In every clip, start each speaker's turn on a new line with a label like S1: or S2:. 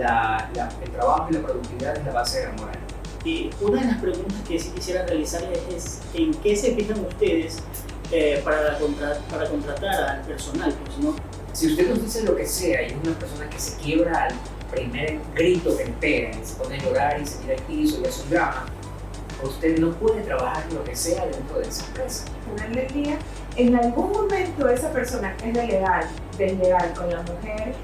S1: el trabajo y la productividad es la base de la moral.
S2: Y una de las preguntas que sí quisiera realizarles es ¿en qué se fijan ustedes para contratar al personal? Pues, ¿no?
S1: Si usted nos dice lo que sea y es una persona que se quiebra al primer grito que le pega y se pone a llorar y se tira al piso y hace un drama, usted no puede trabajar lo que sea dentro de esa empresa.
S3: Al final del día, en algún momento esa persona es desleal con la mujer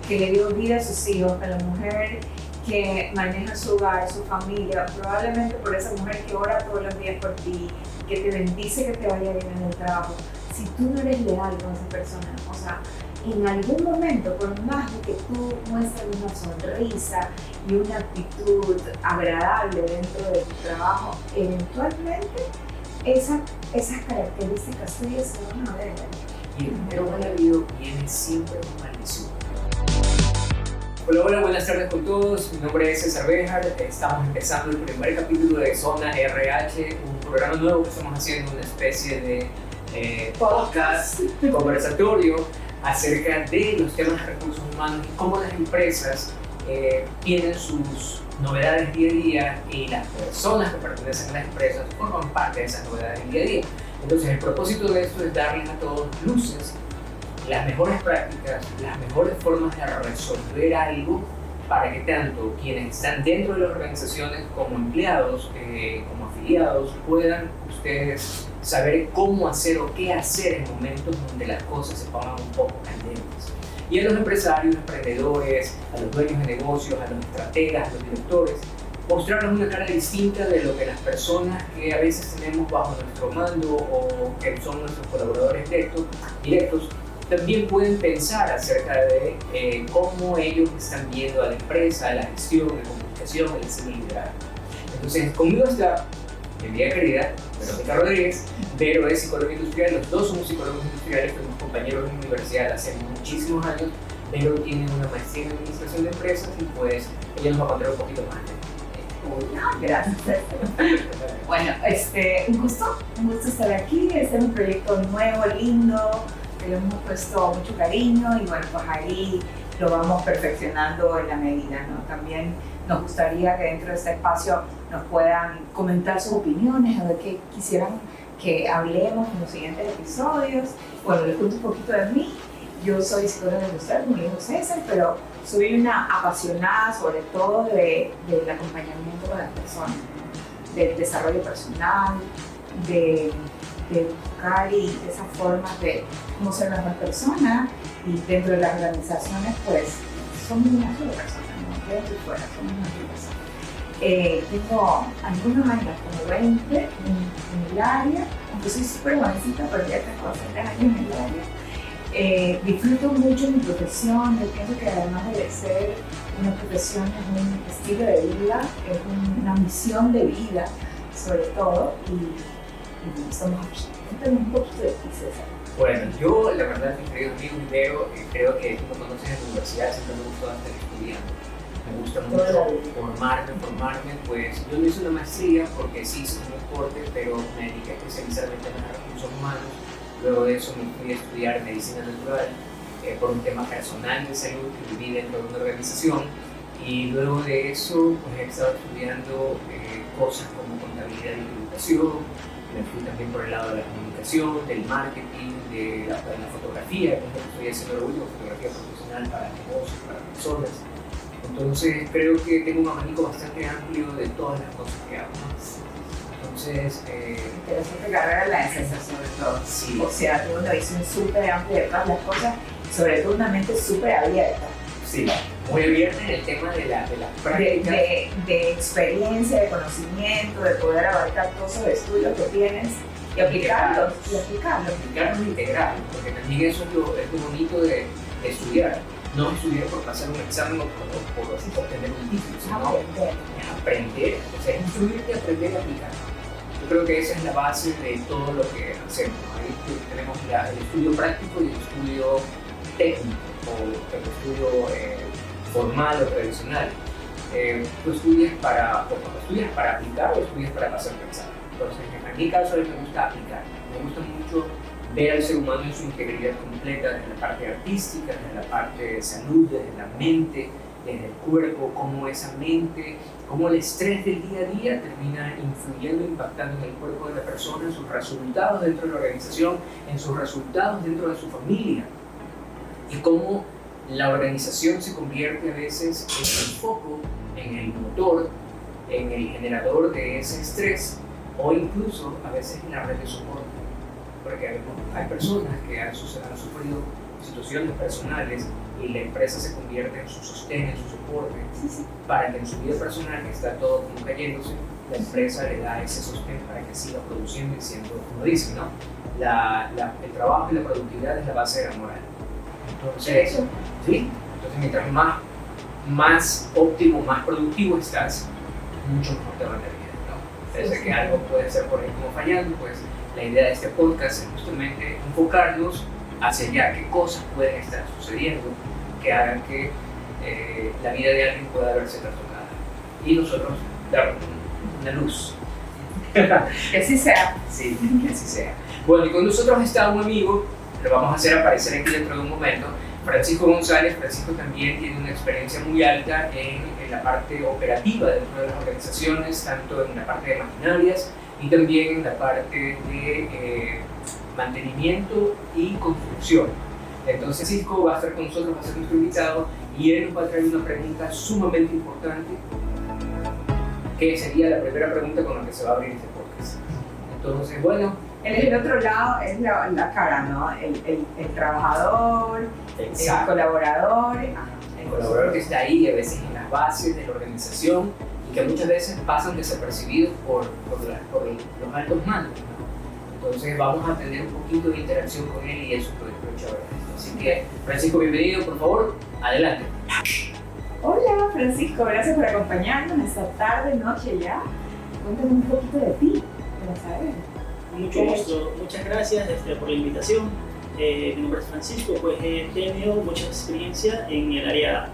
S3: que le dio vida a sus hijos, con la mujer que maneja su hogar, su familia, probablemente por esa mujer que ora todos los días por ti, que te bendice, que te vaya bien en el trabajo. Si tú no eres leal con esa persona, o sea, en algún momento, por más de que tú muestres una sonrisa y una actitud agradable dentro de tu trabajo, eventualmente esas características tuyas se van a ver.
S1: Y el dinero mal habido viene siempre con maldición. Hola, buenas tardes con todos. Mi nombre es César Béjar. Estamos empezando el primer capítulo de Zona RH, un programa nuevo que estamos haciendo, una especie de podcast conversatorio acerca de los temas de recursos humanos y cómo las empresas tienen sus novedades día a día y las personas que pertenecen a las empresas forman parte de esas novedades día a día. Entonces, el propósito de esto es darles a todos luces, las mejores prácticas, las mejores formas de resolver algo para que tanto quienes están dentro de las organizaciones como empleados, como afiliados, puedan ustedes saber cómo hacer o qué hacer en momentos donde las cosas se pongan un poco candentes. Y a los empresarios, emprendedores, a los dueños de negocios, a los estrategas, a los directores, mostrarles una cara distinta de lo que las personas que a veces tenemos bajo nuestro mando o que son nuestros colaboradores directos también pueden pensar acerca de cómo ellos están viendo a la empresa, la gestión, la comunicación, el diseño y liderazgo. Entonces, conmigo está mi amiga querida, Verónica Rodríguez. Vero es psicóloga industrial, los dos somos psicólogos industriales, fuimos compañeros en la universidad hace muchísimos años. Vero tiene una maestría en administración de empresas y pues ella nos va a contar un poquito más de
S3: Gracias. Bueno, un gusto estar aquí. Este es un proyecto nuevo, lindo, que le hemos puesto mucho cariño y bueno, pues ahí lo vamos perfeccionando en la medida, ¿no? También nos gustaría que dentro de este espacio nos puedan comentar sus opiniones, a ver qué quisieran que hablemos en los siguientes episodios. Bueno, les cuento un poquito de mí. Yo soy psicóloga industrial, como dijo César, pero soy una apasionada sobre todo del acompañamiento con las personas, del desarrollo personal, de buscar y de esas formas de cómo ser mejor persona, y dentro de las organizaciones pues somos una sola persona, ¿no? Dentro y fuera somos una sola persona. Tengo algunos años, como 20 en el área, aunque soy súper jovencita, pero ya tengo 3 años en el área. Disfruto mucho mi profesión. Yo pienso que además de ser una profesión es un estilo de vida, es una misión de vida sobre todo, y somos aquí. Cuéntame un poquito de ti, César.
S1: Bueno, yo la verdad, mi querido amigo Vero, creo que tú me conoces en la universidad, siempre me gustó estar estudiando. Me gusta mucho formarme, pues yo no hice una maestría porque sí hice un deporte, pero me dediqué a especializarme en temas de recursos humanos. Luego de eso me fui a estudiar medicina natural por un tema personal de salud que viví dentro de una organización, y luego de eso pues he estado estudiando cosas como contabilidad y tributación. Me fui también por el lado de la comunicación, del marketing, de la fotografía, que es lo que estoy haciendo ahora último, fotografía profesional para negocios, para personas. Entonces creo que tengo un abanico bastante amplio de todas las cosas que hago, ¿no? Entonces,
S3: interesante carrera la de sobre todo.
S1: Sí.
S3: O sea, tengo una visión súper amplia de todas las cosas, sobre todo una mente súper abierta.
S1: Sí, muy abierta en el tema de las prácticas.
S3: De experiencia, de conocimiento, de poder abarcar todos esos estudios que tienes y aplicarlos.
S1: Aplicarlos e integrarlos, porque también eso es lo bonito de estudiar. No estudiar por pasar un examen o por obtener un título, sino aprender. O sea, instruir y aprender a aplicar. Yo creo que esa es la base de todo lo que hacemos. Ahí tenemos el estudio práctico y el estudio técnico, o el estudio formal o tradicional. Tú estudias para aplicar o estudias para pasar un examen. Entonces, en mi caso, a mí me gusta aplicar. Me gusta mucho ver al ser humano en su integridad completa, desde la parte artística, desde la parte de salud, desde la mente, desde el cuerpo, cómo esa mente, cómo el estrés del día a día termina influyendo, impactando en el cuerpo de la persona, en sus resultados dentro de la organización, en sus resultados dentro de su familia. Y cómo la organización se convierte a veces en el foco, en el motor, en el generador de ese estrés, o incluso a veces en la red de soporte. Porque hay personas que han sufrido situaciones personales y la empresa se convierte en su sostén, en su soporte, para que en su vida personal, que está todo como cayéndose, la empresa le da ese sostén para que siga produciendo y siendo, como dicen, ¿no? El trabajo y la productividad es la base de la moral. Entonces, ¿sí? Entonces mientras más óptimo, más productivo estás, mucho mejor te va la vida, ¿no? Desde que algo puede ser por ahí como fallando, pues la idea de este podcast es justamente enfocarnos hacia allá, qué cosas pueden estar sucediendo que hagan que la vida de alguien pueda verse trastocada y nosotros dar una luz.
S3: Que así sea.
S1: Sí, que así sea. Bueno, y con nosotros está un amigo, lo vamos a hacer aparecer aquí dentro de un momento, Francisco González. Francisco también tiene una experiencia muy alta en la parte operativa dentro de las organizaciones, tanto en la parte de maquinarias y también en la parte de mantenimiento y construcción. Entonces Francisco va a estar con nosotros, va a ser nuestro invitado y él nos va a traer una pregunta sumamente importante, que sería la primera pregunta con la que se va a abrir este podcast. Entonces, bueno,
S3: Él es el otro lado, es la cara, ¿no? El trabajador,
S1: exacto.
S3: el colaborador.
S1: El colaborador que está ahí a veces en las bases de la organización y que muchas veces pasan desapercibidos por los altos mandos, ¿no? Entonces vamos a tener un poquito de interacción con él y eso es lo chévere. Así que, Francisco, bienvenido, por favor, adelante.
S3: Hola Francisco, gracias por acompañarnos esta tarde, noche ya. Cuéntame un poquito de ti, para saber.
S2: Mucho gusto, muchas gracias por la invitación. Mi nombre es Francisco, pues he tenido mucha experiencia en el área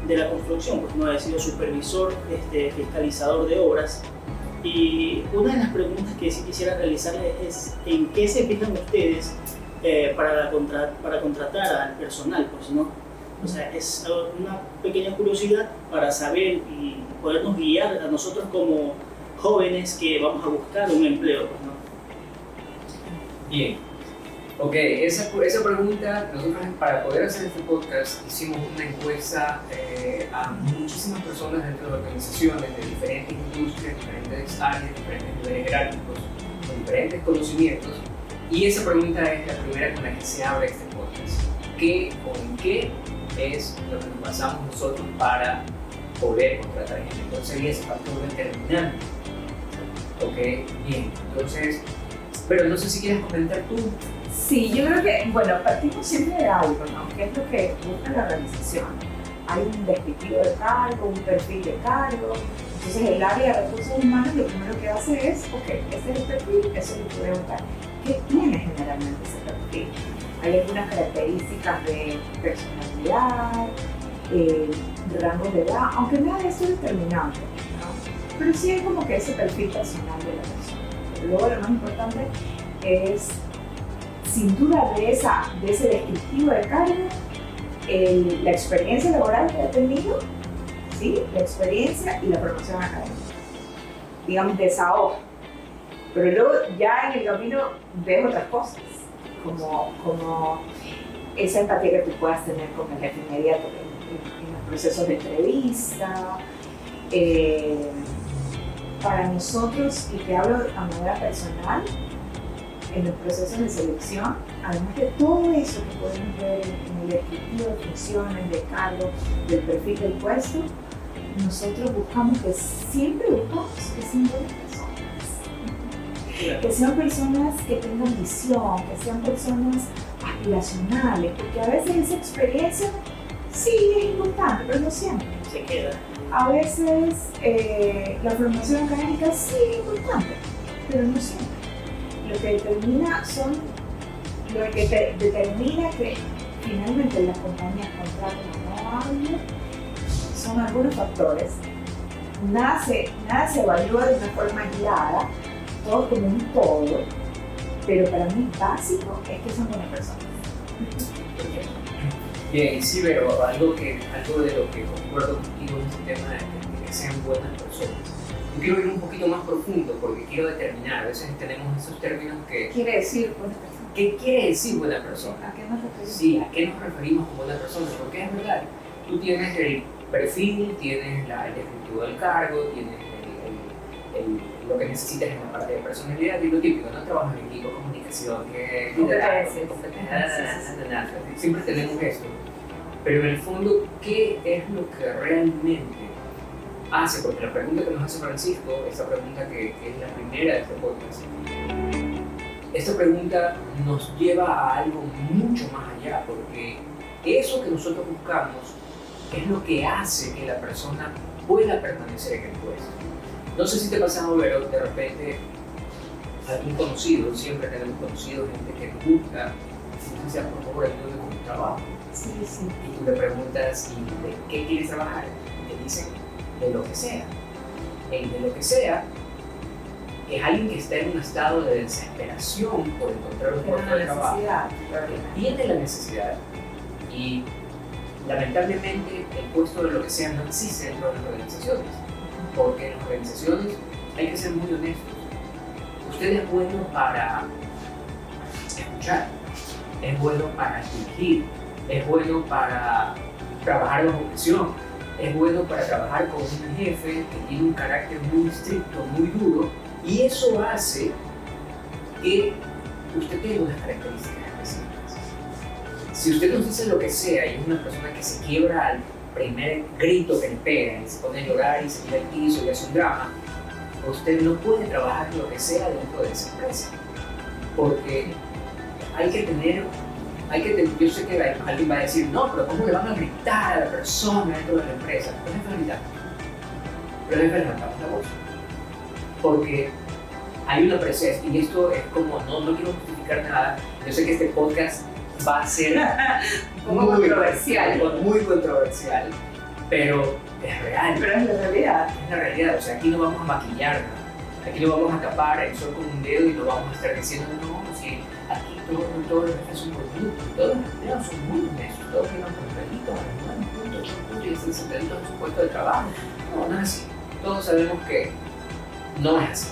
S2: de la construcción, pues no he sido supervisor, fiscalizador de obras. Y una de las preguntas que sí quisiera realizarles es ¿en qué se fijan ustedes para contratar al personal? Pues, ¿no? O sea, es una pequeña curiosidad para saber y podernos guiar a nosotros como jóvenes que vamos a buscar un empleo, pues, ¿no?
S1: Bien. Ok, esa pregunta, nosotros para poder hacer este podcast hicimos una encuesta a muchísimas personas dentro de organizaciones de diferentes industrias, diferentes áreas, diferentes niveles jerárquicos, con diferentes conocimientos, y esa pregunta es la primera con la que se abre este podcast. ¿Qué o en qué es lo que nos basamos nosotros para poder contratar gente? Entonces sería ese factor determinante. Ok, bien, entonces, pero no sé si quieres comentar tú.
S3: Sí, yo creo que, bueno, partimos siempre de algo, ¿no? ¿Qué es lo que busca la organización? Hay un descriptivo de cargo, un perfil de cargo. Entonces el área de recursos humanos lo primero que hace es, ok, ese es el perfil, eso es lo que voy a buscar. ¿Qué tiene generalmente ese perfil? Hay algunas características de personalidad, de rangos de edad, aunque nada de eso es determinante, ¿no? Pero sí hay como que ese perfil personal de la persona. Pero luego lo más importante es, sin duda, de ese descriptivo de cargo, la experiencia laboral que ha tenido, ¿sí? La experiencia y la formación académica, digamos, de esa hoja. Pero luego ya en el camino ves otras cosas, como esa empatía que tú puedas tener con el jefe inmediato en los procesos de entrevista. Para nosotros, y te hablo a manera personal, en los procesos de selección, además de todo eso que podemos ver en el descriptivo de funciones, de cargo, del perfil del puesto, nosotros siempre buscamos que sean buenas personas. Que sean personas que tengan visión, que sean personas aspiracionales, porque a veces esa experiencia sí es importante, pero no siempre.
S2: Se queda.
S3: A veces la formación académica sí es importante, pero no siempre. Lo que determina que finalmente las compañías contraten o no a alguien son algunos factores. Nada se evalúa de una forma aislada, todo como un todo, pero para mí básico es que son buenas personas.
S1: Bien, sí, pero algo de lo que concuerdo contigo en este tema de que sean buenas personas. Yo quiero ir un poquito más profundo porque quiero determinar, a veces tenemos esos términos que...
S3: ¿Qué quiere decir buena persona?
S1: ¿Qué quiere decir buena persona?
S3: ¿A qué nos referimos?
S1: Sí, ¿a qué nos referimos con buena persona? Porque es verdad, tú tienes el perfil, tienes el ejecutivo del cargo, tienes lo que necesitas en la parte de personalidad y lo típico, ¿no? Trabajo en equipo, comunicación,
S3: Competencias.
S1: Siempre tenemos esto. Pero en el fondo, ¿qué es lo que realmente hace? Porque la pregunta que nos hace Francisco, esta pregunta que es la primera de este podcast, esta pregunta nos lleva a algo mucho más allá, porque eso que nosotros buscamos es lo que hace que la persona pueda permanecer en el puesto. No sé si te ha pasado, pero de repente algún conocido, siempre tenemos conocidos, gente que nos busca, si sea por favor ayúdame con mi trabajo.
S3: Sí.
S1: Y tú le preguntas, ¿y de qué quieres trabajar? Y te dicen, de lo que sea. El de lo que sea es alguien que está en un estado de desesperación por encontrar un puesto de trabajo, que tiene la necesidad y lamentablemente el puesto de lo que sea no existe dentro de las organizaciones, porque en las organizaciones hay que ser muy honestos. Usted es bueno para escuchar, es bueno para dirigir, es bueno para trabajar bajo presión, es bueno para trabajar con un jefe que tiene un carácter muy estricto, muy duro, y eso hace que usted tenga unas características específicas. Si usted nos dice lo que sea y es una persona que se quiebra al primer grito que le pega y se pone a llorar y se tira al piso y hace un drama, usted no puede trabajar lo que sea dentro de esa empresa, porque yo sé que alguien va a decir, no, pero ¿cómo le van a gritar a la persona dentro de la empresa? Pues es verdad, pero es levantamos la voz, porque hay una presencia, y esto es como, no quiero justificar nada, yo sé que este podcast va a ser
S3: muy
S1: controversial, pero es real.
S3: Pero es la realidad.
S1: Es la realidad, o sea, aquí no vamos a maquillar nada, aquí no vamos a tapar el sol con un dedo y no vamos a estar diciendo, no, si aquí todos los jefes son bonitos, todos los empleados son muy honestos, todos tienen contratitos a los 9 puntos, 8 puntos y están sentaditos en su puesto de trabajo. No es así. Todos sabemos que no es así.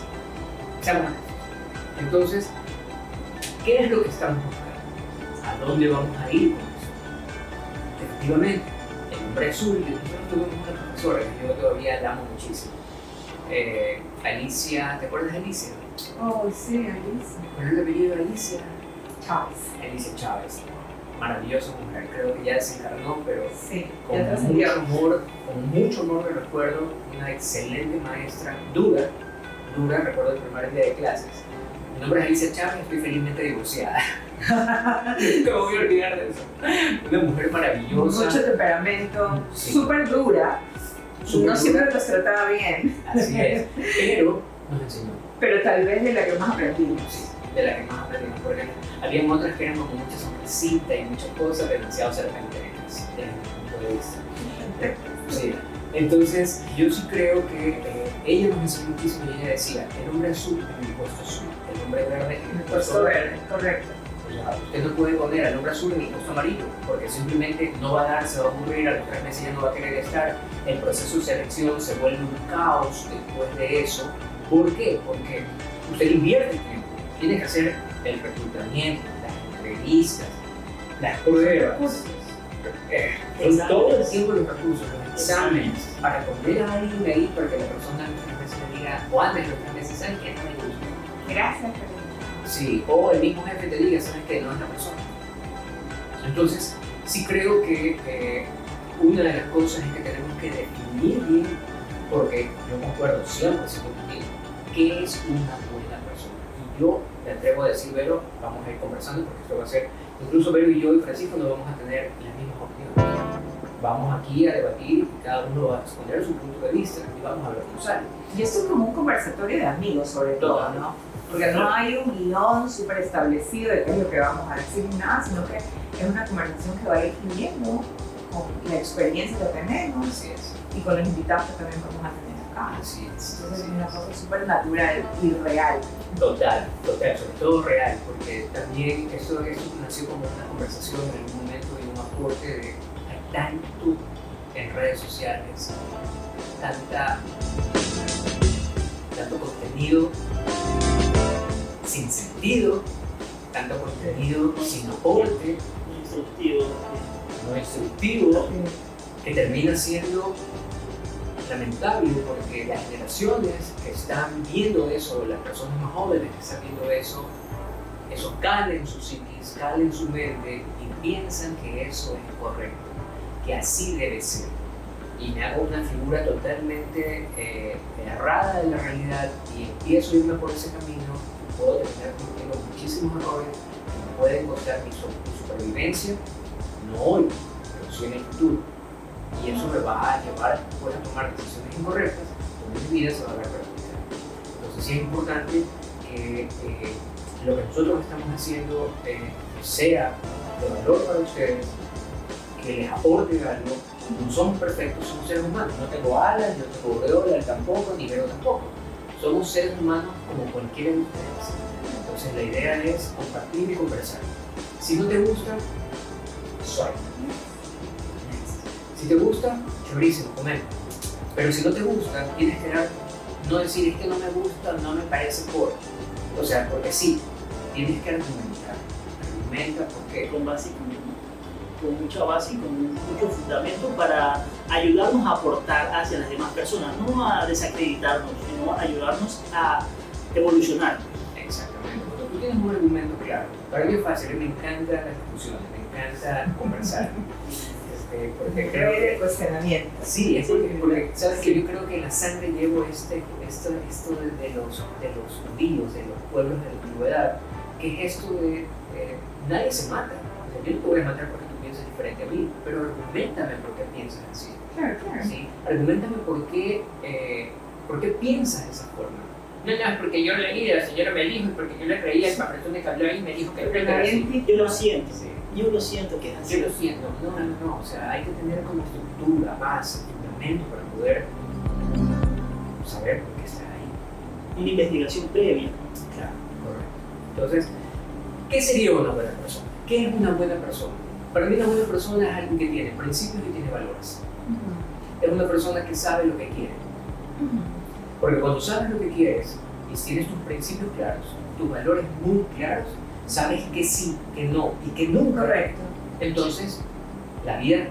S1: Seamos honestos. Entonces, ¿qué es lo que estamos buscando? ¿A dónde vamos a ir con eso? Efectivamente, el hombre azul, nosotros tuvimos una profesora que yo todavía la amo muchísimo. Alicia, ¿te acuerdas de Alicia?
S3: Oh, sí, Alicia.
S1: ¿Cuál es el apellido de Alicia?
S3: Chávez.
S1: Alicia Chávez. Maravillosa mujer, creo que ya desencarnó, pero
S3: Sí,
S1: con mucho amor me recuerdo, una excelente maestra, dura, recuerdo el primer día de clases. Mi nombre es Alicia Chávez, estoy felizmente divorciada. No voy a olvidar de eso. Una mujer maravillosa.
S3: Mucho temperamento,
S1: Sí.
S3: súper dura.
S1: Súper
S3: No
S1: dura.
S3: siempre nos trataba bien.
S1: Así es, pero nos enseñó.
S3: Pero tal vez de la que más aprendimos.
S1: Sí, de la que más aprendimos, porque había otras que eran como mucha sonrisita y muchas cosas demasiado serpentinas desde mi punto de vista. Sí. Entonces, yo sí creo que ella nos enseñó muchísimo y ella decía, el hombre azul en el puesto azul, el hombre verde en el puesto verde.
S3: Correcto.
S1: O sea, usted no puede poner al hombre azul en el puesto amarillo, porque simplemente no va a dar, se va a aburrir, a los 3 meses ya no va a querer estar, el proceso de selección se vuelve un caos después de eso. ¿Por qué? Porque usted invierte tiempo, tiene que hacer el reclutamiento, las entrevistas, las pruebas, todo el tiempo los recursos, los exámenes, para poner a alguien ahí para que la persona en los 3 meses le diga, o antes de los 3 meses, ¿sabes qué? No me gusta.
S3: Gracias.
S1: Sí, o el mismo jefe te diga, ¿sabes qué? No es la persona. Entonces, sí creo que una de las cosas es que tenemos que definir bien, porque yo concuerdo 100% contigo, qué es una buena persona. Y yo me atrevo a decir, Vero, vamos a ir conversando porque esto va a ser, incluso Vero y yo y Francisco no vamos a tener las mismas opiniones. Vamos aquí a debatir y cada uno va a exponer su punto de vista y vamos a ver cómo sale.
S3: Y esto es como un conversatorio de amigos, sobre todo, ¿no? Porque no hay un guión súper establecido de qué es lo que vamos a decir ni nada, sino que es una conversación que va a ir fluyendo con la experiencia que tenemos
S1: Así es.
S3: y con los invitados que también vamos a tener acá.
S1: Así es.
S3: Entonces es una cosa súper natural y real.
S1: Total, sobre todo real, porque también esto nació como una conversación en algún momento y un aporte de hay tanto en redes sociales, tanto contenido sin sentido, tanto contenido sin aporte, no instructivo, que termina siendo lamentable porque las generaciones que están viendo eso, las personas más jóvenes que están viendo eso cala en su psiquis, cala en su mente y piensan que eso es correcto, que así debe ser. Y me hago una figura totalmente errada de la realidad y empiezo a irme por ese camino y puedo terminar cometiendo muchísimos errores que me pueden costar mi supervivencia, no hoy, pero sí en el futuro. Y eso me va a llevar después a tomar decisiones incorrectas, donde mi vida se va a ver perjudicada. Entonces sí es importante que lo que nosotros estamos haciendo sea de valor para ustedes, que les aporte algo. No somos perfectos, somos seres humanos. No tengo alas, no tengo aureola tampoco, ni veo tampoco. Somos seres humanos como cualquiera de ustedes. Entonces la idea es compartir y conversar. Si no te gusta, sorry. Si te gusta, chéverísimo, comenta. Pero si no te gusta, tienes que no decir es que no me gusta, no me parece por. O sea, porque sí, tienes que argumentar. Argumenta porque
S2: con mucha base y con mucho fundamento para ayudarnos a aportar hacia las demás personas, no a desacreditarnos, sino a ayudarnos a evolucionar.
S1: Exactamente. Cuando tú tienes un argumento claro, para mí es fácil, me encantan las discusiones, me encanta conversar. Porque creo que
S3: cuestionamiento.
S1: Sí, es porque sabes que yo creo que en la sangre llevo esto de los judíos, de los pueblos de la antigüedad, que es esto de nadie se mata. O sea, yo no te voy a matar porque tú piensas diferente a mí, pero argumentame por qué piensas así.
S3: Claro.
S1: ¿Sí? Argumentame por qué piensas de esa forma. No, es porque yo leí, la señora me dijo, y porque yo le creía a esa persona que habló y me dijo que era así.
S2: Yo lo siento. Sí. Yo lo siento que es así.
S1: Yo lo siento, no, o sea, hay que tener como estructura, base, fundamento para poder saber por qué está ahí.
S2: Una investigación previa.
S1: Claro, correcto. Entonces, ¿qué sería una buena persona? ¿Qué es una buena persona? Para mí una buena persona es alguien que tiene principios y tiene valores. Es una persona que sabe lo que quiere. Porque cuando sabes lo que quieres y tienes tus principios claros, tus valores muy claros, sabes que sí, que no y que nunca.
S3: Correcto.
S1: Entonces, la vida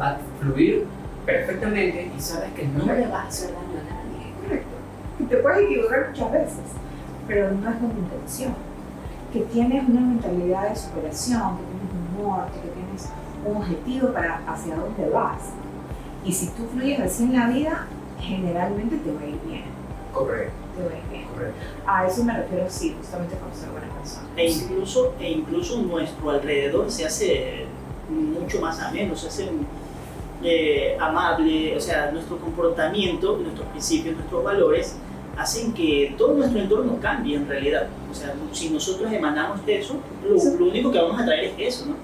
S1: va a fluir perfectamente y sabes que no le vas a hacer daño a nadie.
S3: Correcto. Y te puedes equivocar muchas veces, pero no es con intención. Que tienes una mentalidad de superación, que tienes un norte, que tienes un objetivo para hacia dónde vas. Y si tú fluyes así en la vida, generalmente te va a ir bien.
S1: Correcto.
S3: Te va a ir bien.
S1: Correcto.
S3: A eso me refiero, sí, justamente con ser buena persona.
S2: E incluso nuestro alrededor se hace mucho más ameno, se hace amable, o sea, nuestro comportamiento, nuestros principios, nuestros valores hacen que todo nuestro entorno cambie en realidad. O sea, si nosotros emanamos de eso, lo único que vamos a traer es eso, ¿no?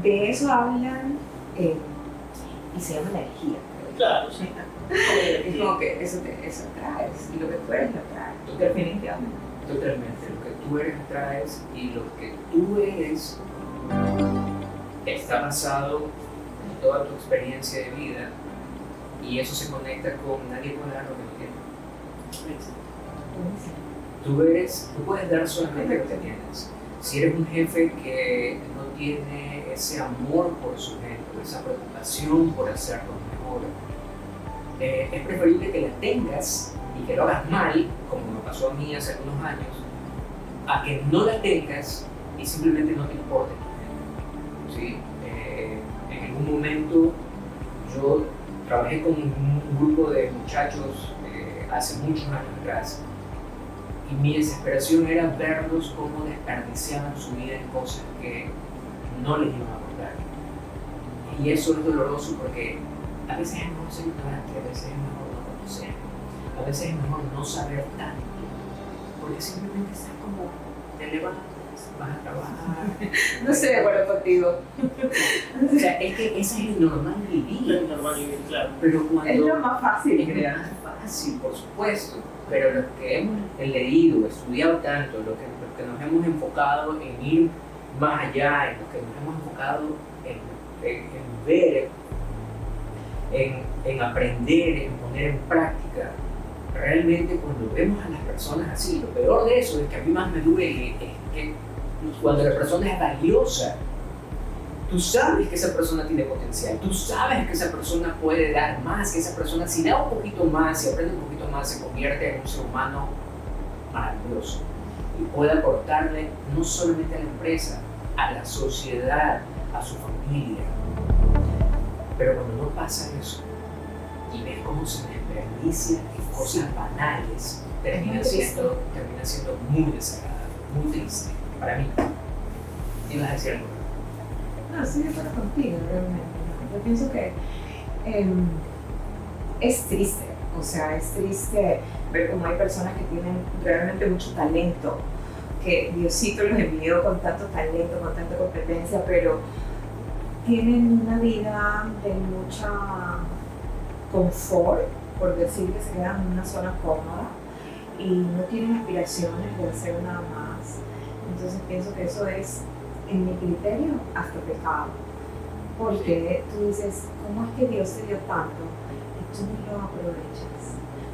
S3: De eso hablan y se llama energía.
S2: Claro, sí.
S3: Es como que eso atraes y lo que tú eres lo atraes. Definitivamente.
S1: Totalmente. Lo que tú eres atraes y lo que tú eres está basado en toda tu experiencia de vida y eso se conecta con nadie puede dar lo que no tiene. Tú puedes dar solamente lo que tienes. Si eres un jefe que no tiene ese amor por su gente, esa preocupación por hacerlo mejor, es preferible que la tengas y que lo hagas mal, como me pasó a mí hace algunos años, a que no la tengas y simplemente no te importe tu gente. ¿Sí? En algún momento yo trabajé con un grupo de muchachos hace muchos años atrás y mi desesperación era verlos cómo desperdiciaban su vida en cosas que no les iban a aportar. Y eso es doloroso porque a veces es mejor ser ignorante, a veces es mejor no conocer, a veces es mejor no saber tanto, porque simplemente estás como, te levantas, vas a trabajar.
S3: No estoy de acuerdo contigo.
S1: O sea, es que ese es el normal vivir.
S2: Es normal vivir, claro.
S1: Pero cuando
S3: Es lo más fácil,
S1: es
S3: creo.
S1: más fácil, por supuesto, pero los que hemos leído, estudiado tanto, los que nos hemos enfocado en ir más allá, en los que nos hemos enfocado en en ver, en aprender, en poner en práctica. Realmente cuando vemos a las personas así, lo peor de eso es que a mí más me duele es que cuando la persona es valiosa, tú sabes que esa persona tiene potencial, tú sabes que esa persona puede dar más, que esa persona si da un poquito más, si aprende un poquito más, se convierte en un ser humano maravilloso y puede aportarle no solamente a la empresa, a la sociedad, a su familia. Pero cuando no pasa eso y ves cómo se desperdicia en cosas banales, termina siendo muy desagradable, muy triste para mí. ¿Tienes que decir algo?
S3: No, estoy de acuerdo contigo, realmente. Yo pienso que es triste, o sea, es triste ver cómo hay personas que tienen realmente mucho talento, que Diosito los envió con tanto talento, con tanta competencia, pero tienen una vida de mucha confort, por decir que se quedan en una zona cómoda y no tienen aspiraciones de hacer nada más. Entonces pienso que eso es, en mi criterio, hasta pecado. Porque tú dices, ¿cómo es que Dios te dio tanto y tú no lo aprovechas?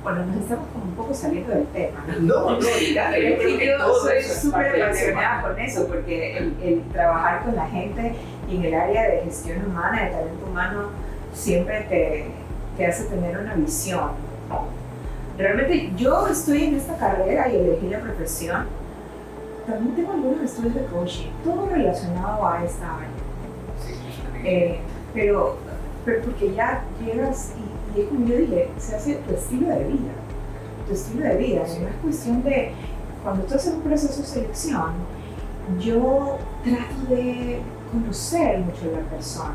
S3: Bueno, nos estamos como un poco saliendo del tema, ¿no?
S1: No, mira,
S3: Pero es que yo soy
S1: eso es
S3: súper
S1: parte del
S3: apasionada
S1: tema.
S3: con eso, porque el trabajar con la gente y en el área de gestión humana, de talento humano, siempre te hace tener una visión. Realmente yo estoy en esta carrera y elegí la profesión. También tengo algunos estudios de coaching, todo relacionado a esta área.
S1: Sí, yo también.
S3: Pero porque ya llegas y es como yo dije, se hace tu estilo de vida. Tu estilo de vida, no es cuestión de, cuando tú haces un proceso de selección, yo trato de conocer mucho a la persona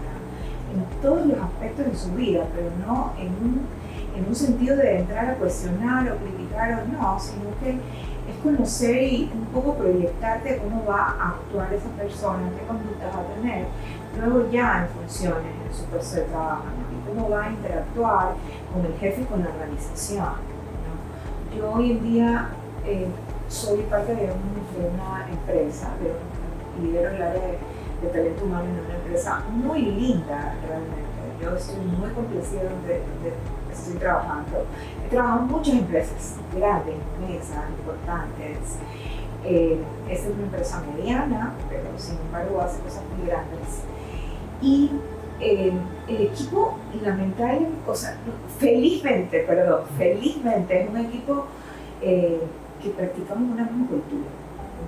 S3: en todos los aspectos de su vida, pero no en un sentido de entrar a cuestionar o criticar o no, sino que es conocer y un poco proyectarte cómo va a actuar esa persona, qué conductas va a tener, luego ya en funciones, en su puesto de trabajo, ¿no? Y cómo va a interactuar con el jefe y con la organización, ¿no? Yo hoy en día soy parte de una empresa, lidero el área de talento humano en una empresa muy linda realmente. Yo estoy muy complacida donde estoy trabajando. He trabajado en muchas empresas grandes, inmensas, importantes. Esta es una empresa mediana, pero sin embargo hace cosas muy grandes. Y el equipo, felizmente es un equipo que practicamos una misma cultura.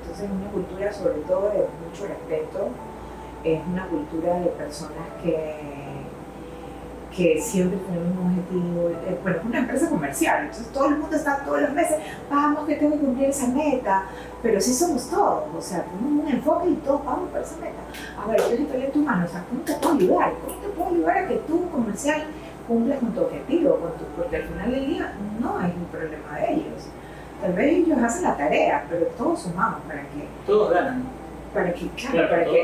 S3: Entonces, una cultura sobre todo de mucho respeto, es una cultura de personas que siempre tenemos un objetivo. Bueno, es una empresa comercial, entonces todo el mundo está todos los meses, vamos que tengo que cumplir esa meta, pero sí somos todos, o sea, tenemos un enfoque y todos vamos por esa meta. A ver, yo soy talento humano, o sea, ¿cómo te puedo ayudar? ¿Cómo te puedo ayudar a que tú, comercial, cumplas con tu objetivo? Porque al final del día no es un problema de ellos. Tal vez ellos hacen la tarea, pero todos sumamos para que...
S2: Todos ganan.
S3: Para que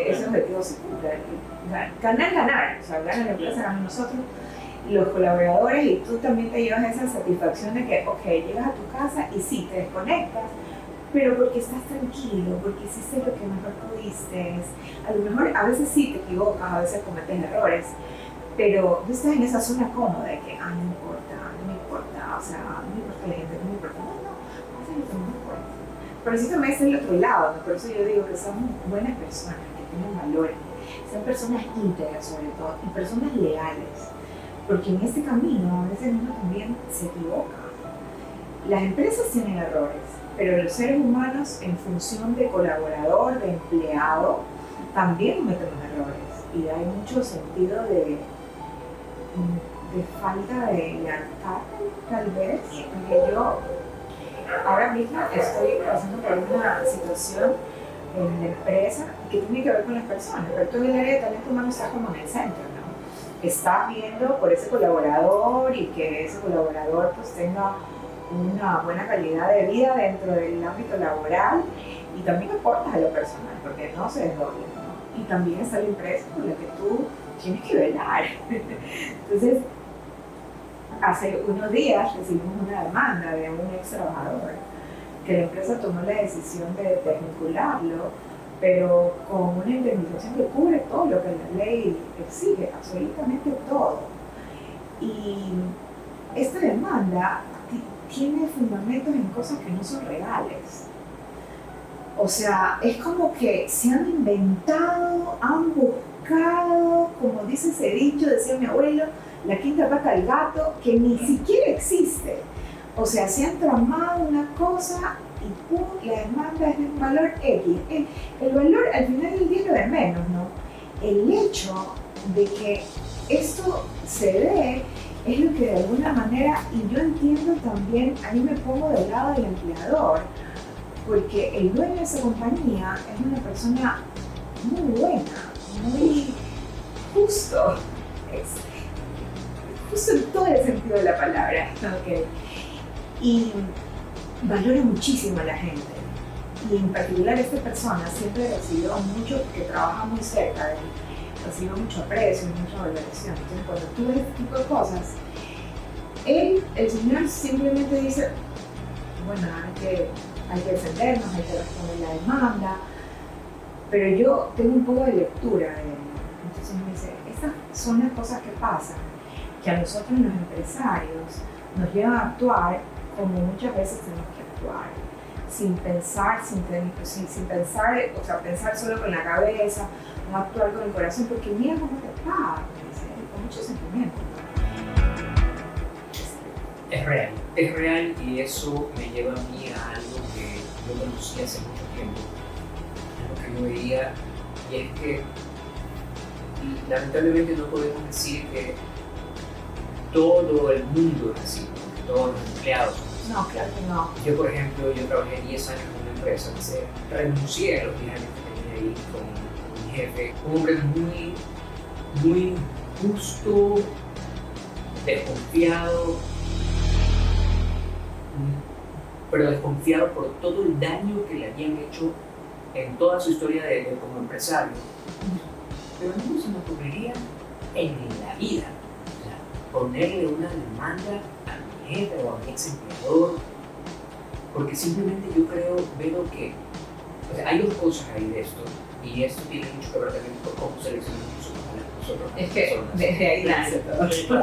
S3: ese objetivo se cumpla. Ganar, o sea, gana la empresa, gana nosotros, los colaboradores, y tú también te llevas esa satisfacción de que, ok, llegas a tu casa y sí, te desconectas, pero porque estás tranquilo, porque hiciste lo que mejor pudiste. A lo mejor a veces sí te equivocas, a veces cometes errores, pero tú estás en esa zona cómoda de que, no me importa, o sea, no me importa la gente, no me importa, no, haces lo que mejor puedes. Pero sí también es el otro lado, ¿no? Por eso yo digo que somos buenas personas, que tienen valores, sean personas íntegras sobre todo, y personas leales, porque en este camino a veces uno también se equivoca. Las empresas tienen errores, pero los seres humanos en función de colaborador, de empleado, también cometemos errores, y hay mucho sentido de falta de lealtad, tal vez, porque yo ahora mismo estoy pasando por una situación en la empresa que tiene que ver con las personas, pero tú en el área de talento humano estás como en el centro, ¿no? Estás viendo por ese colaborador y que ese colaborador pues tenga una buena calidad de vida dentro del ámbito laboral, y también aportas a lo personal, porque no se desdobla, ¿no? Y también está la empresa con la que tú tienes que velar. Entonces, hace unos días recibimos una demanda de un ex trabajador que la empresa tomó la decisión de desvincularlo pero con una indemnización que cubre todo lo que la ley exige, absolutamente todo. Y esta demanda tiene fundamentos en cosas que no son reales. O sea, es como que se han inventado, han buscado, como dice ese dicho, decía mi abuelo, la quinta pata al gato, que ni siquiera existe. O sea, se han tramado una cosa y ¡pum! La demanda es de un valor X. El valor al final del día es lo de menos, ¿no? El hecho de que esto se dé es lo que de alguna manera, y yo entiendo también, a mí me pongo del lado del empleador, porque el dueño de esa compañía es una persona muy buena, muy justo, justo en todo el sentido de la palabra, ¿okay? Y valora muchísimo a la gente. Y en particular esta persona siempre recibió mucho, porque trabaja muy cerca de él, recibió mucho aprecio y mucha valoración. Entonces cuando tú ves este tipo de cosas, el señor simplemente dice, bueno, hay que defendernos, hay que responder la demanda, pero yo tengo un poco de lectura de él. Entonces me dice, estas son las cosas que pasan, que a nosotros los empresarios nos llevan a actuar como muchas veces tenemos que actuar, sin pensar, sin pensar, o sea, pensar solo con la cabeza, no actuar con el corazón, porque mira cómo te pagan, con mucho sentimiento.
S1: Es real y eso me lleva a mí a algo que yo conocí hace mucho tiempo, algo que yo veía, y es que lamentablemente no podemos decir que todo el mundo es así, que todos los empleados son así.
S3: No, claro que no.
S1: Yo, por ejemplo, yo trabajé 10 años en una empresa, renuncié a los 10 años que tenía ahí con mi jefe, un hombre muy justo, desconfiado, pero desconfiado por todo el daño que le habían hecho en toda su historia de como empresario. Pero no se me ocurriría en la vida, o sea, ponerle una demanda a mi jefe o a mi ex empleador, porque simplemente yo veo que, o sea, hay dos cosas ahí de esto, y esto tiene mucho que ver también con cómo seleccionamos nosotros.
S3: Es que desde ahí nace todo.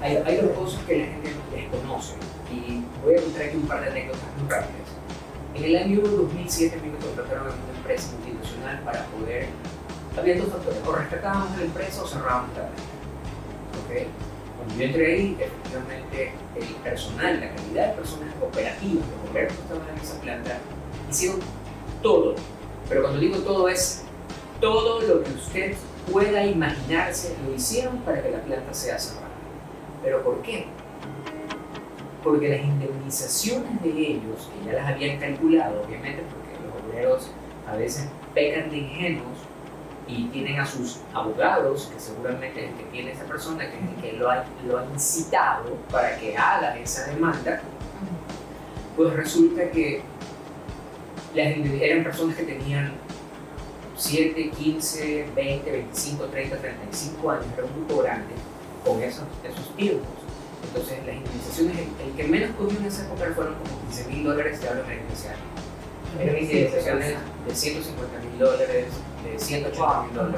S1: Hay dos cosas que la gente desconoce, y voy a contar aquí un par de anécdotas muy rápidas. En el año 2007 me contrataron en una empresa multinacional para poder, había dos factores, o rescatábamos la empresa o cerrábamos la planta. ¿Okay? Cuando yo entré ahí, efectivamente el personal, la calidad de personas operativas, los obreros que estaban en esa planta, hicieron todo, pero cuando digo todo es todo lo que usted pueda imaginarse, lo hicieron para que la planta sea cerrada. ¿Pero por qué? Porque las indemnizaciones de ellos, que ya las habían calculado, obviamente, porque los obreros a veces pecan de ingenuos y tienen a sus abogados, que seguramente es el que tiene esa persona, que es el que lo ha incitado para que haga esa demanda, pues resulta que eran personas que tenían 7, 15, 20, 25, 30, 35 años, era un grupo grande con esos tiempos. Entonces las indemnizaciones, el que menos cogió en esa época fueron como $15,000, te hablo en especial. Eran indemnizaciones de $150,000, de $180,000.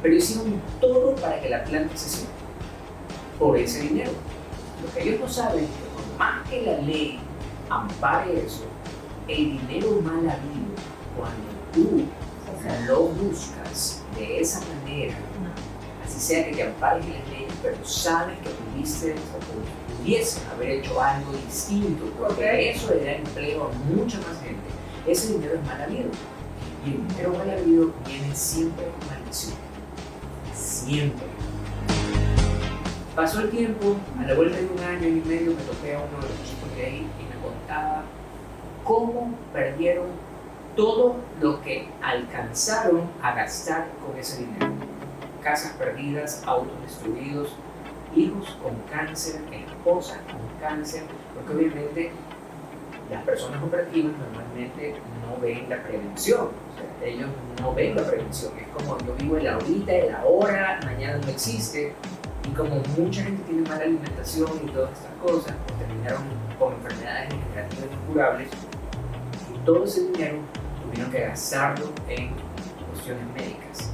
S1: Pero hicieron todo para que la planta se cierre por ese dinero. Lo que ellos no saben es que por más que la ley ampare eso, el dinero mal habido, cuando tú lo buscas de esa manera, así sea que te ampares en las leyes, pero sabes que pudiste o pudiesen haber hecho algo distinto, porque eso le da empleo a mucha más gente, ese dinero es mal habido. Y el dinero mal habido viene siempre con maldición. Siempre. Pasó el tiempo, a la vuelta de un año y medio me topé a uno de los chicos de ahí y me contaba cómo perdieron todo lo que alcanzaron a gastar con ese dinero. Casas perdidas, autos destruidos, hijos con cáncer, esposas con cáncer, porque obviamente las personas operativas normalmente no ven la prevención, o sea, ellos no ven la prevención, es como yo vivo el ahorita, el ahora, mañana no existe, y como mucha gente tiene mala alimentación y todas estas cosas, pues terminaron con enfermedades degenerativas incurables, y todo ese dinero tuvieron que gastarlo en cuestiones médicas.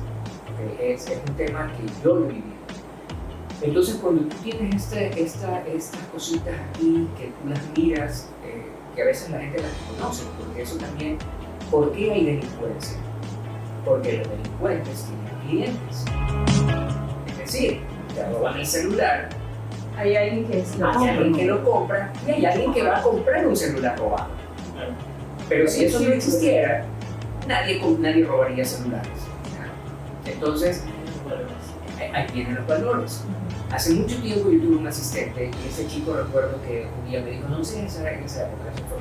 S1: ¿Okay? Es un tema que yo lo viví. Entonces, cuando tú tienes estas cositas aquí que tú las miras, que a veces la gente las conoce, porque eso también, ¿por qué hay delincuencia? Porque los delincuentes tienen clientes. Es decir, te roban el celular,
S3: Hay alguien que es
S1: hay alguien que lo compra y hay alguien que va a comprar un celular robado. Pero si eso no existiera, nadie robaría celulares. Entonces, ahí vienen los valores. Hace mucho tiempo yo tuve un asistente y ese chico recuerdo que un día me dijo, no sé, en esa época, eso fue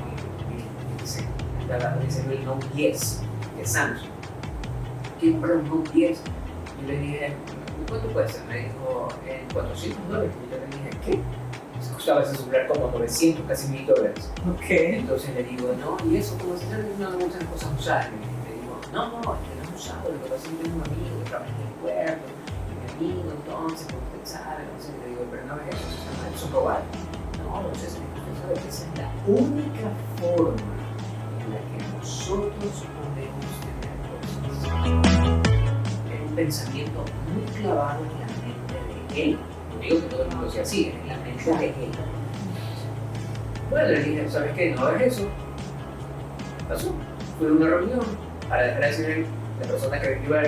S1: me salió el Note 10 de Samsung. ¿Quién compra un Note 10? Yo le dije, ¿cuánto cuesta? Me dijo, en $400. Y yo le dije, ¿qué? Costaba ese celular como 900, casi $1000.
S3: Okay.
S1: Entonces le digo, no, ¿y eso cómo se llama? No me gustan cosas usadas. Le digo, no, es que no es usado, lo que pasa es que tengo un amigo que trabaja en el puerto, y mi amigo entonces, como usted sabe, entonces le digo, pero no es eso, eso es robar. No, entonces usted sabe que esa es la única forma en la que nosotros podemos tener cosas. Es un pensamiento muy clavado en la mente de él. No digo que todo el mundo sea así, en la mente de él. Bueno, le dije, ¿sabes qué? No hagas eso. Pasó. Fui a una reunión, para dejar de decir, la persona que me iba a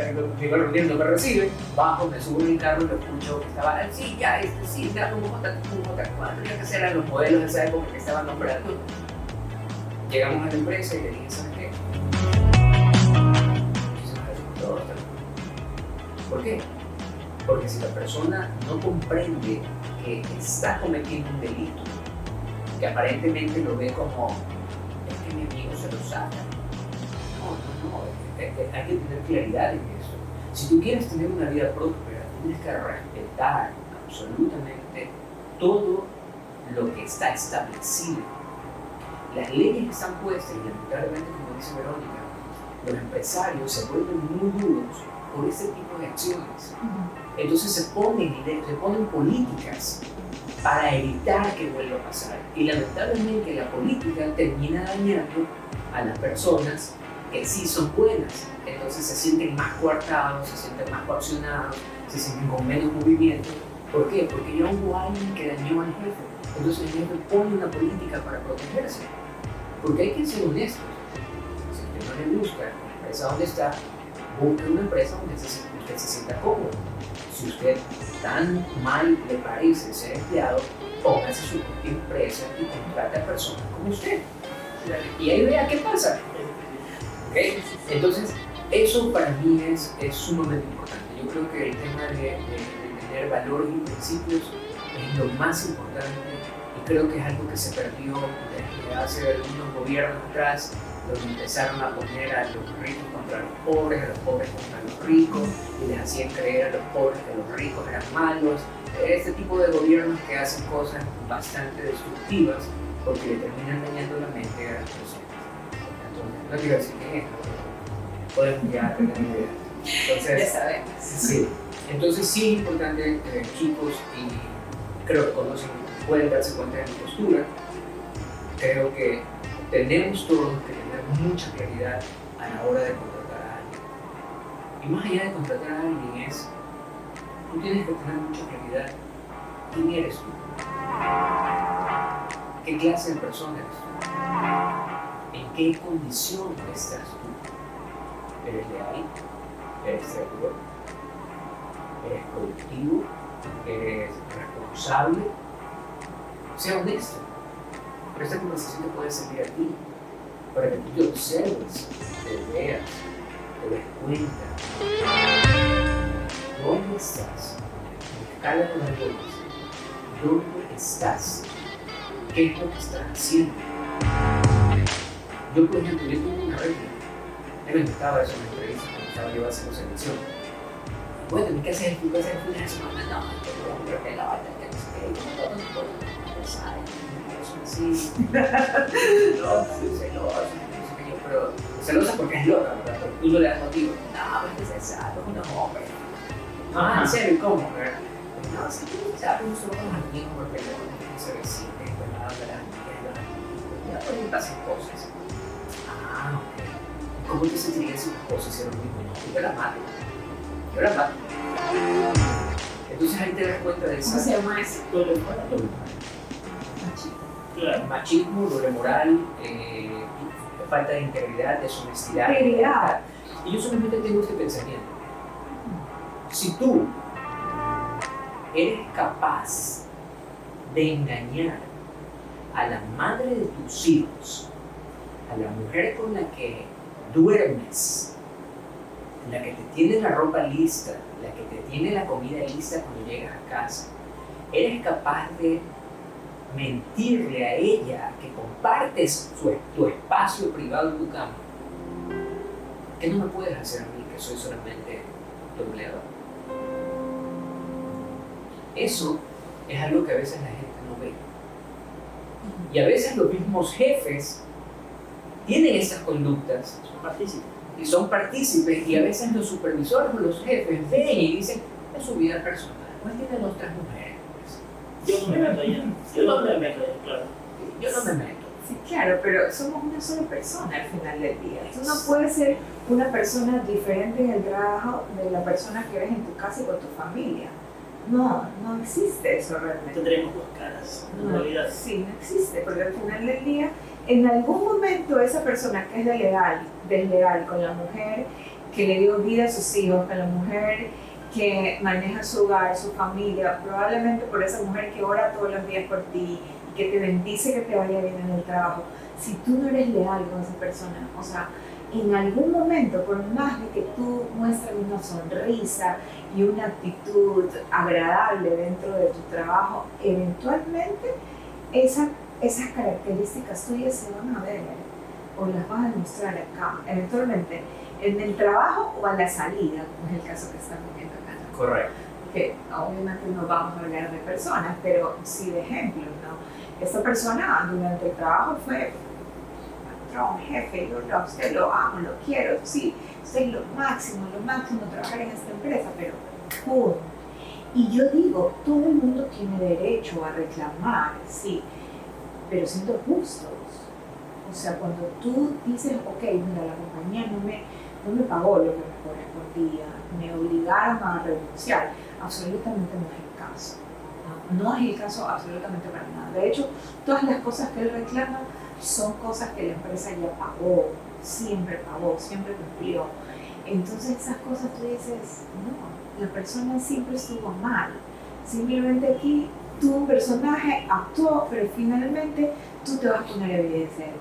S1: reunir no me recibe, bajo, me subo en el carro y lo escucho que estaba, sí, ya, sí, ya, como J4, ya que eran los modelos de esa época que estaban nombrando. Llegamos a la empresa y le dije, ¿sabes qué? Muchísimas gracias por todo. ¿Por qué? Porque si la persona no comprende que está cometiendo un delito, que aparentemente lo ve como, es que mi amigo se lo saca. No, hay que tener claridad en eso. Si tú quieres tener una vida próspera, tienes que respetar absolutamente todo lo que está establecido. Las leyes están puestas y lamentablemente, como dice Verónica, los empresarios se vuelven muy duros por ese tipo de acciones. Entonces se ponen políticas para evitar que vuelva a pasar. Y lamentablemente la política termina dañando a las personas que sí son buenas. Entonces se sienten más coartados, se sienten más coaccionados, se sienten con menos movimiento. ¿Por qué? Porque ya hubo alguien que dañó al jefe. Entonces el jefe pone una política para protegerse. Porque hay que ser honestos. Si a usted no le gusta la empresa donde está, busque una empresa donde usted se sienta cómodo. Si usted tan mal le parece ser empleado, póngase su propia empresa y contrate a personas como usted. Y ahí vea qué pasa. ¿Okay? Entonces, eso para mí es sumamente importante. Yo creo que el tema de tener valores y principios es lo más importante y creo que es algo que se perdió desde hace algunos gobiernos atrás, donde empezaron a poner a los ricos contra los pobres, a los pobres contra los ricos, y les hacían creer a los pobres que los ricos eran malos. Este tipo de gobiernos que hacen cosas bastante destructivas porque le terminan dañando la mente a las personas. Entonces, no quiero decir que es esto, podemos ya tener una idea. Entonces,
S3: Ya sabemos.
S1: sí. Entonces sí es importante, chicos, y creo que pueden darse cuenta de mi postura. Creo que tenemos todos que tener mucha claridad a la hora de contratar a alguien. Y más allá de contratar a alguien tú tienes que tener mucha claridad. ¿Quién eres tú? ¿Qué clase de persona eres tú? ¿En qué condición estás tú? ¿Eres leal? ¿Eres traidor? ¿Eres productivo? ¿Eres responsable? Sea honesto. Pero esta conversación te puede servir a ti, para que tú te observes, te veas, te des cuenta. ¿Dónde estás? En la escala de valores. ¿Dónde estás? ¿Qué es lo que estás haciendo? Yo, por ejemplo, yo tengo una regla. A mí me gustaba eso en la entrevista cuando estaba yo haciendo selección. Bueno, ¿qué haces tú? ¿Qué haces tú? No, hombre, pelota, que no sé qué, como todo, no puedo pensar. Sí, pero celosa porque es loca, ¿verdad? Pero tú no le das motivo. No, pero es algo, es un hombre. No, en serio, ¿cómo? No, si tú sabes, nosotros los amigos, porque no se recibe, pues nada de las amigas, ya por ahí pasan cosas. Ah, ok. ¿cómo te sentirías si tu esposa hiciera lo mismo? No, yo la mato. Yo la mato. Entonces ahí te das cuenta de
S3: ¿Cómo
S1: esa...
S3: se llama eso?
S2: Doble moral. Claro.
S1: Machismo, doble moral, falta de integridad, deshonestidad.
S3: Integridad.
S1: Y yo solamente tengo este pensamiento. Si tú eres capaz de engañar a la madre de tus hijos, a la mujer con la que duermes, la que te tiene la ropa lista, la que te tiene la comida lista cuando llegas a casa, eres capaz de mentirle a ella que compartes tu espacio privado en tu cama, ¿qué no me puedes hacer a mí que soy solamente tu empleador? Eso es algo que a veces la gente no ve. Y a veces los mismos jefes tienen esas conductas
S2: Son partícipes.
S1: y son partícipes, y a veces los supervisores o los jefes ven y dicen, es su vida personal, pues tiene 2 o 3 mujeres.
S2: Yo no me meto allá. Yo no me meto allá, claro.
S1: Yo no me meto.
S3: Sí, claro, pero somos una sola persona al final del día. Tú no puedes ser una persona diferente en el trabajo de la persona que eres en tu casa y con tu familia. No, no existe eso realmente.
S2: Tendremos 2 caras, en realidad.
S3: Sí, no existe, porque al final del día, en algún momento esa persona que es desleal con la mujer, que le dio vida a sus hijos, con la mujer que maneja su hogar, su familia, probablemente por esa mujer que ora todos los días por ti y que te bendice que te vaya bien en el trabajo, si tú no eres leal con esa persona, o sea, en algún momento, por más de que tú muestres una sonrisa y una actitud agradable dentro de tu trabajo, eventualmente esas características tuyas se van a ver o las vas a demostrar acá, eventualmente en el trabajo o a la salida, como es el caso que estamos viendo acá, ¿no?
S1: Correcto.
S3: Que obviamente no vamos a hablar de personas, pero sí de ejemplos, ¿no? Esta persona durante el trabajo fue patrón, jefe, yo a usted lo amo, lo quiero, sí, usted es lo máximo trabajar en esta empresa, pero ¡pum! Y yo digo, todo el mundo tiene derecho a reclamar, sí, pero siendo justos. O sea, cuando tú dices, ok, mira, la compañía no me pagó lo que me correspondía, me obligaron a renunciar, absolutamente no es el caso. No es el caso absolutamente para nada. De hecho, todas las cosas que él reclama son cosas que la empresa ya pagó, siempre cumplió. Entonces esas cosas tú dices, no, la persona siempre estuvo mal. Simplemente aquí tu personaje actuó, pero finalmente tú te vas a poner evidencia de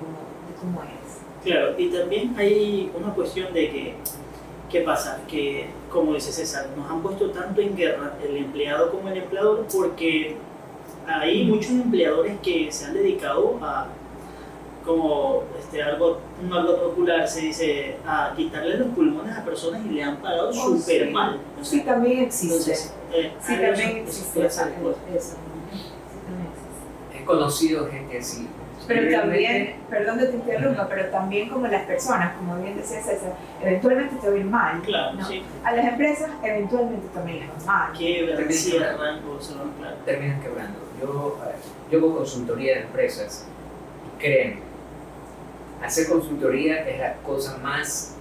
S3: cómo eres.
S2: Claro, y también hay una cuestión de que, ¿qué pasa? Que, como dice César, nos han puesto tanto en guerra el empleado como el empleador, porque hay muchos empleadores que se han dedicado a, como un algo popular se dice, a quitarle los pulmones a personas y le han pagado súper
S3: sí.
S2: mal.
S3: Sí, también existe.
S2: Entonces,
S3: Sí, también existe eso. Sí, también existe.
S1: He conocido gente así.
S3: Pero también, perdón que te interrumpa, pero también como las personas, como bien decía César, eventualmente te va a ir mal.
S2: claro,
S3: ¿no?
S2: sí.
S3: A las empresas eventualmente también les va mal.
S2: Quiebran, cierran, cosas, claro.
S1: Terminan quebrando. Yo hago consultoría de empresas y créanme, hacer consultoría es la cosa más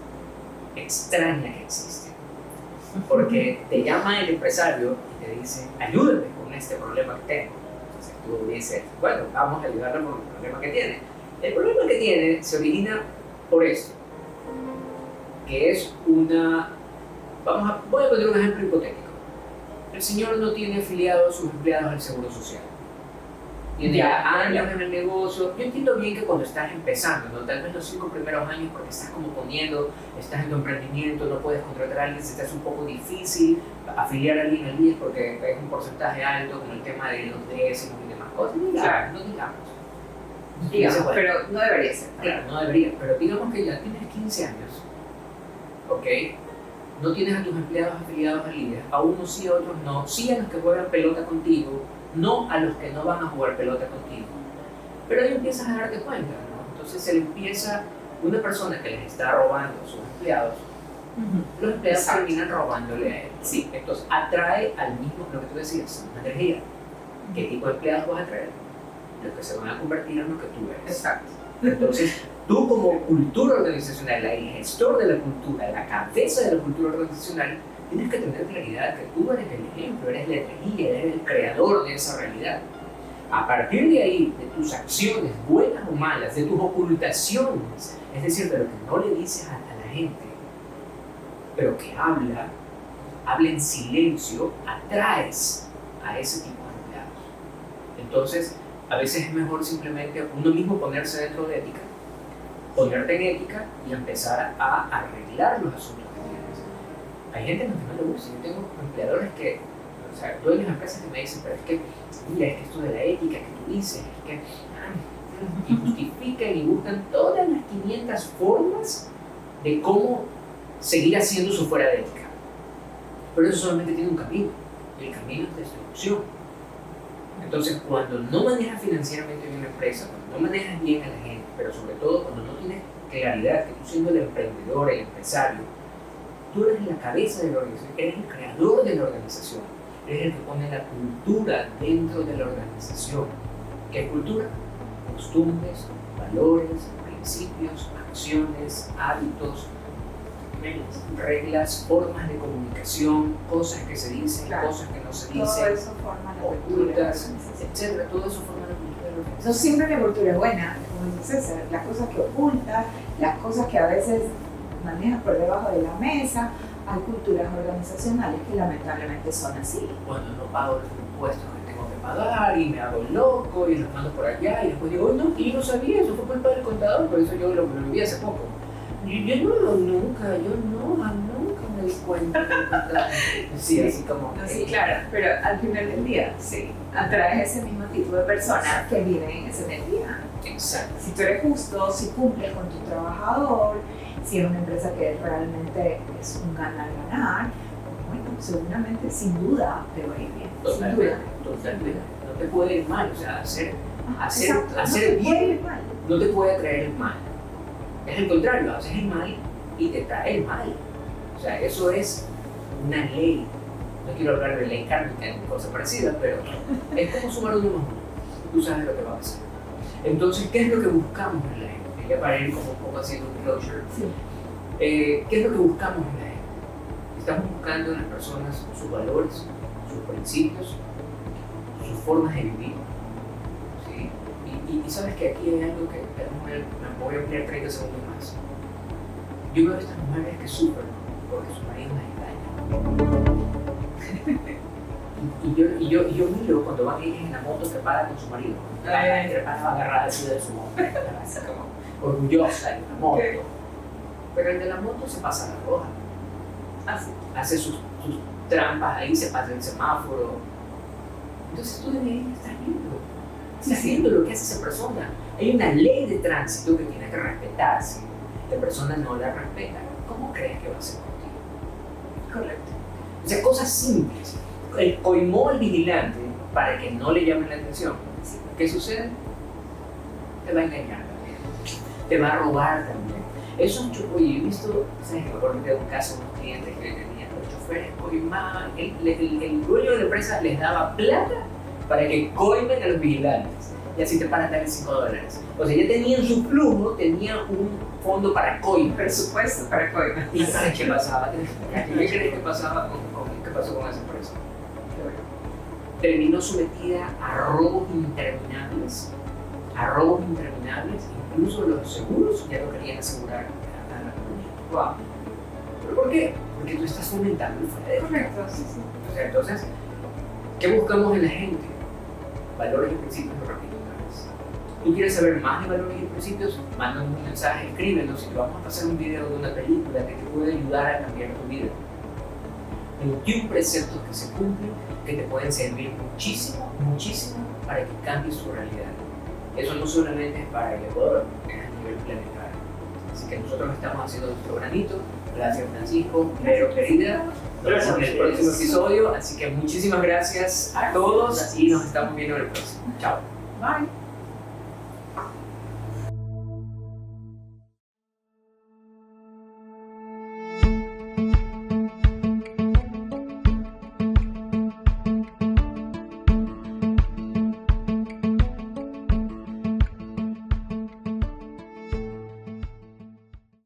S1: extraña que existe. Porque te llama el empresario y te dice, ayúdame con este problema que tengo. Entonces tú dices, bueno, vamos a ayudarle con el problema que tiene. El problema que tiene se origina por esto, que es voy a poner un ejemplo hipotético. El señor no tiene afiliados a sus empleados al Seguro Social. Tiene años en el negocio. Yo entiendo bien que cuando estás empezando, ¿no? Tal vez los 5 primeros años, porque estás como estás en tu emprendimiento, no puedes contratar a alguien, se te hace un poco difícil afiliar a alguien al IES porque es un porcentaje alto, con el tema de los décimos y demás cosas.
S3: Claro.
S1: No digamos.
S3: Digamos,
S1: Bueno,
S3: pero no debería ser.
S1: claro, no debería, pero digamos que ya tienes 15 años, ¿ok? No tienes a tus empleados afiliados al IES, a unos sí, a otros no, sí a los que juegan pelota contigo, no a los que no van a jugar pelota contigo. Pero ahí empiezas a darte cuenta, ¿no? Entonces una persona que les está robando a sus empleados, los empleados
S3: Exacto.
S1: terminan robándole a él. Sí, entonces atrae al mismo, lo que tú decías, una energía. ¿Qué tipo de empleados vas a atraer? Los que se van a convertir en lo que tú eres.
S3: Exacto.
S1: Entonces, Tú como cultura organizacional, el gestor de la cultura, la cabeza de la cultura organizacional, tienes que tener claridad que tú eres el ejemplo, eres la energía, eres el creador de esa realidad. A partir de ahí, de tus acciones, buenas o malas, de tus ocultaciones, es decir, de lo que no le dices a la gente, pero que habla en silencio, atraes a ese tipo de empleados. Entonces, a veces es mejor simplemente uno mismo ponerse dentro de ética, ponerte en ética y empezar a arreglar los asuntos que tienes. Hay gente a la que no le gusta. Yo tengo empleadores que, o sea, dueños de empresas que me dicen, pero es que, mira, es que esto de la ética que tú dices, es que, y justifican y buscan todas las 500 formas de cómo seguir haciendo su fuera de ética. Pero eso solamente tiene un camino, y el camino es destrucción. Entonces, cuando no manejas financieramente bien una empresa, cuando no manejas bien a la gente, pero sobre todo cuando no tienes claridad que tú siendo el emprendedor, el empresario, tú eres la cabeza de la organización, eres el creador de la organización, eres el que pone la cultura dentro de la organización. ¿Qué es cultura? Costumbres, valores, principios, acciones, hábitos, reglas, formas de comunicación, cosas que se dicen,
S3: claro,
S1: cosas que no se dicen,
S3: todo eso forma la cultura,
S1: ocultas, etcétera. Todo eso forma la cultura de la organización.
S3: No siempre la cultura es buena, como dice César, las cosas que ocultas, las cosas que a veces manejas por debajo de la mesa. Hay culturas organizacionales que lamentablemente son así.
S1: Cuando no pago los impuestos que tengo que pagar y me hago loco y los mando por allá y después digo, no, y yo no sabía, eso fue culpa del contador, por eso yo lo vi hace poco. Yo nunca me di cuenta del contador. Sí, así como...
S3: No, sí, claro, pero al final del día, sí, atraes ese mismo tipo de personas que viven en esa energía.
S1: Exacto.
S3: Si tú eres justo, si cumples con tu trabajador, si es una empresa que realmente es un ganar-ganar, bueno, seguramente, sin duda, te va a ir bien.
S1: Totalmente. No te puede ir mal, o sea, hacer
S3: no
S1: bien no te puede traer el mal. Es el contrario, haces el mal y te trae el mal. O sea, eso es una ley. No quiero hablar de ley kármica ni cosas parecidas, pero es como sumar 1 más 1. Tú sabes lo que va a pasar. Entonces, ¿qué es lo que buscamos en la gente? Ya para ir como un poco haciendo un closure.
S3: Sí.
S1: ¿Qué es lo que buscamos en la gente? Estamos buscando en las personas sus valores, sus principios, sus formas de vivir. ¿Sí? Y sabes que aquí hay algo que me voy a ampliar 30 segundos más. Yo veo a estas mujeres que sufren porque su marido las engaña. y yo miro cuando van ellas en la moto trepada con su marido. Trepada agarrada así de su moto, así como orgullosa en la moto. Pero el de la moto se pasa a la roja. Hace sus trampas ahí, se pasa el semáforo. Entonces tú deberías estar viendo. Estás viendo lo que hace esa persona. Hay una ley de tránsito que tiene que respetarse. La persona no la respeta. ¿Cómo crees que va a ser contigo?
S3: Correcto.
S1: O sea, cosas simples. El coimó al vigilante para que no le llamen la atención. ¿Qué sucede? Te va a engañar también. Te va a robar también. Eso es un oye, he visto, ¿sabes? Me acuerdo de un caso de unos clientes que tenían los choferes coimaban. El dueño de la empresa les daba plata para que coimen a los vigilantes. Y así te pagan darle $5. O sea, ya tenían su flujo, tenían un fondo para coimas.
S3: Presupuesto para coimas.
S1: ¿Y sabes qué pasaba? ¿Qué crees que pasaba qué pasó con esa empresa? Terminó sometida a robos interminables, incluso los seguros ya no querían asegurar a la comunidad. Wow. ¿Pero por qué? Porque tú estás fomentando el fuera de
S3: Correcto, sí.
S1: O sea, entonces, ¿qué buscamos en la gente? Valores y principios no repetibles. ¿Tú quieres saber más de valores y principios? Mándanos un mensaje, escríbenos y te vamos a pasar un video de una película que te puede ayudar a cambiar tu vida. 21 preceptos que se cumplen que te pueden servir muchísimo para que cambies tu realidad. Eso no solamente es para el Ecuador, es a nivel planetario. Así que nosotros estamos haciendo nuestro granito. Gracias, Francisco. Pero querida, nos vemos en el próximo episodio. Así que muchísimas gracias a todos y nos estamos viendo en el próximo. Chao.
S3: Bye.